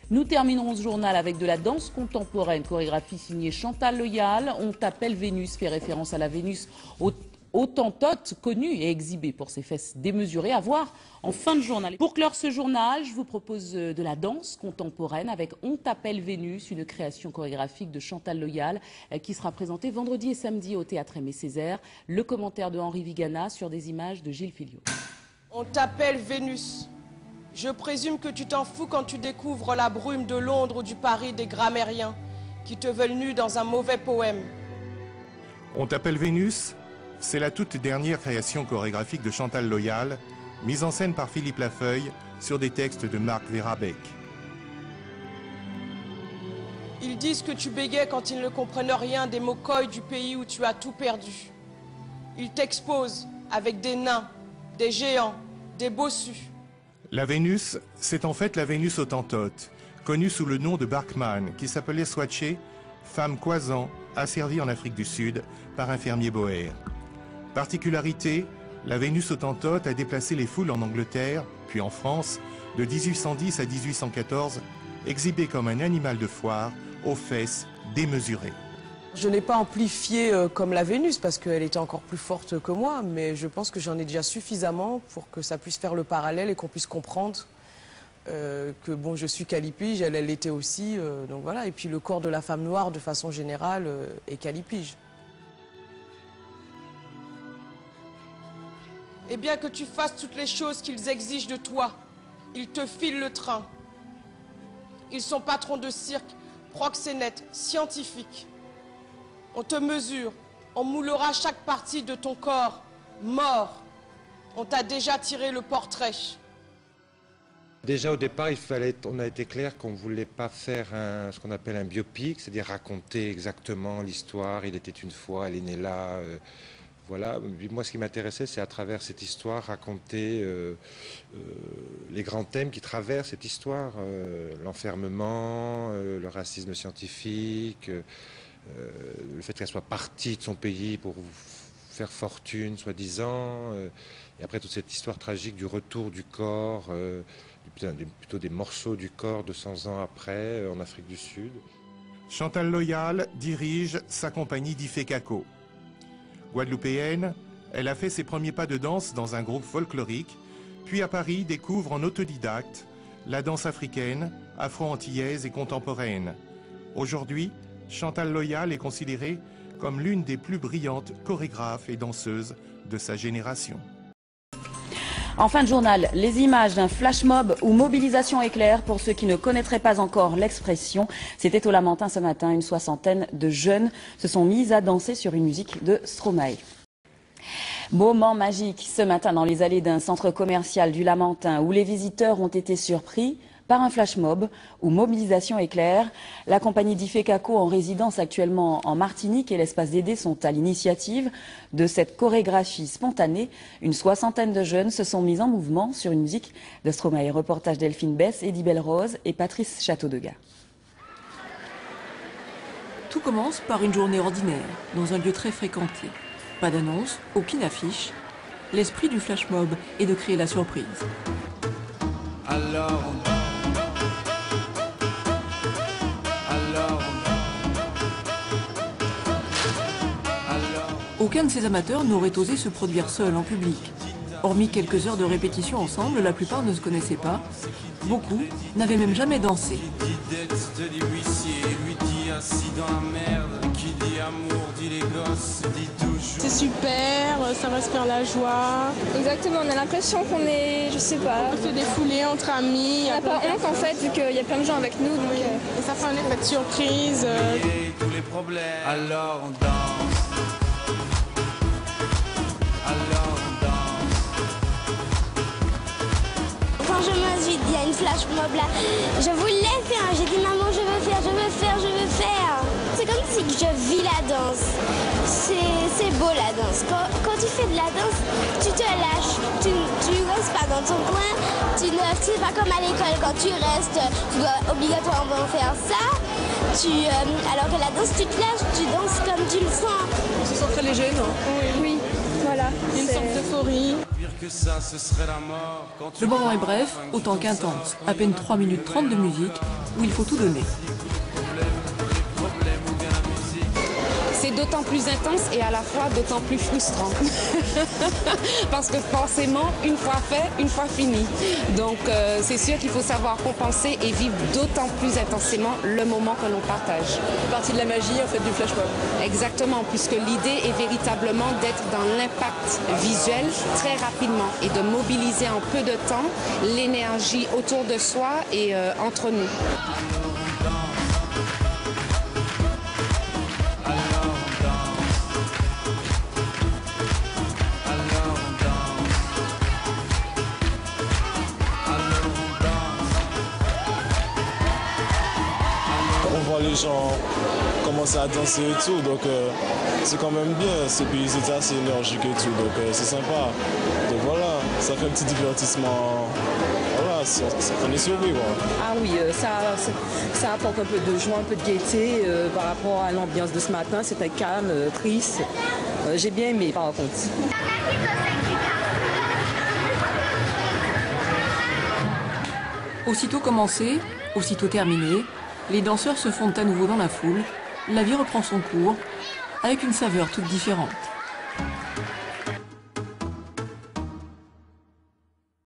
Nous terminerons ce journal avec de la danse contemporaine, chorégraphie signée Chantal Loyal. On t'appelle Vénus fait référence à la Vénus Hottentote, connue et exhibée pour ses fesses démesurées, à voir en fin de journal. Pour clore ce journal, je vous propose de la danse contemporaine avec On t'appelle Vénus, une création chorégraphique de Chantal Loyal qui sera présentée vendredi et samedi au Théâtre Aimé Césaire. Le commentaire de Henri Vigana sur des images de Gilles Filliot. On t'appelle Vénus. Je présume que tu t'en fous quand tu découvres la brume de Londres ou du Paris des grammairiens qui te veulent nu dans un mauvais poème. On t'appelle Vénus, c'est la toute dernière création chorégraphique de Chantal Loyal, mise en scène par Philippe Lafeuille sur des textes de Marc Verhabeck. Ils disent que tu bégais quand ils ne comprennent rien des mots coy du pays où tu as tout perdu. Ils t'exposent avec des nains, des géants, des bossus. La Vénus, c'est en fait la Vénus Hottentote, connue sous le nom de Barkman, qui s'appelait Swatché, femme Khoisan, asservie en Afrique du Sud par un fermier boer. Particularité, la Vénus Hottentote a déplacé les foules en Angleterre, puis en France, de 1810 à 1814, exhibée comme un animal de foire, aux fesses démesurées. Je n'ai pas amplifié comme la Vénus parce qu'elle était encore plus forte que moi, mais je pense que j'en ai déjà suffisamment pour que ça puisse faire le parallèle et qu'on puisse comprendre que bon, je suis calipige, elle l'était aussi, donc voilà. Et puis le corps de la femme noire de façon générale est calipige. Et bien que tu fasses toutes les choses qu'ils exigent de toi, ils te filent le train. Ils sont patrons de cirque, proxénètes, scientifiques. On te mesure, on moulera chaque partie de ton corps, mort. On t'a déjà tiré le portrait. Déjà au départ, on a été clair qu'on ne voulait pas faire ce qu'on appelle un biopic, c'est-à-dire raconter exactement l'histoire, il était une fois, elle est née là. Voilà. Moi, ce qui m'intéressait, c'est à travers cette histoire raconter les grands thèmes qui traversent cette histoire, l'enfermement, le racisme scientifique, le fait qu'elle soit partie de son pays pour faire fortune, soi-disant, et après toute cette histoire tragique du retour du corps, plutôt des morceaux du corps 200 ans après, en Afrique du Sud. Chantal Loyal dirige sa compagnie d'Ifekako. Guadeloupéenne, elle a fait ses premiers pas de danse dans un groupe folklorique, puis à Paris découvre en autodidacte la danse africaine, afro-antillaise et contemporaine. Aujourd'hui, Chantal Loyal est considérée comme l'une des plus brillantes chorégraphes et danseuses de sa génération. En fin de journal, les images d'un flash mob ou mobilisation éclair pour ceux qui ne connaîtraient pas encore l'expression. C'était au Lamentin ce matin, une soixantaine de jeunes se sont mis à danser sur une musique de Stromae. Moment magique ce matin dans les allées d'un centre commercial du Lamentin où les visiteurs ont été surpris par un flash mob ou mobilisation éclair. La compagnie d'Ifekako en résidence actuellement en Martinique et l'Espace Dédé sont à l'initiative de cette chorégraphie spontanée. Une soixantaine de jeunes se sont mis en mouvement sur une musique de Stromae. Reportage Delphine Bess, Eddie Belle-Rose et Patrice Château-Degas. Tout commence par une journée ordinaire, dans un lieu très fréquenté. Pas d'annonce, aucune affiche. L'esprit du flash mob est de créer la surprise. Aucun de ces amateurs n'aurait osé se produire seul en public. Hormis quelques heures de répétition ensemble, la plupart ne se connaissaient pas. Beaucoup n'avaient même jamais dansé. C'est super, ça respire la joie. Exactement, on a l'impression qu'on est, je sais pas... On peut se défouler entre amis. On n'a pas honte en fait, vu qu'il y a plein de gens avec nous. Donc, et ça fait un effet de surprise. Tous les problèmes. Alors on danse. Quand je me suis dit, il y a une flash mob là, je voulais faire, j'ai dit maman je veux faire, je veux faire, je veux faire. C'est comme si je vis la danse, c'est beau la danse. Quand tu fais de la danse, tu te lâches, tu restes pas dans ton coin, c'est pas comme à l'école quand tu restes, tu dois obligatoirement faire ça. Alors que la danse tu te lâches, tu danses comme tu le sens. On se sent très léger, non? oui, voilà. Il y a une sorte d'euphorie. Le moment est bref, autant qu'intense. À peine 3 minutes 30 de musique où il faut tout donner. C'est d'autant plus intense et à la fois d'autant plus frustrant. Parce que forcément, une fois fait, une fois fini. Donc c'est sûr qu'il faut savoir compenser et vivre d'autant plus intensément le moment que l'on partage. C'est partie de la magie en fait du flash mob. Exactement, puisque l'idée est véritablement d'être dans l'impact visuel très rapidement et de mobiliser en peu de temps l'énergie autour de soi et entre nous. On voit les gens commencer à danser et tout, donc c'est quand même bien, puis c'est assez énergique et tout, donc c'est sympa. Donc voilà, ça fait un petit divertissement, voilà, on est sauvé. Ah oui, ça apporte un peu de joie, un peu de gaieté par rapport à l'ambiance de ce matin, c'était calme, triste. J'ai bien aimé par contre. Aussitôt commencé, aussitôt terminé, les danseurs se fondent à nouveau dans la foule, la vie reprend son cours, avec une saveur toute différente.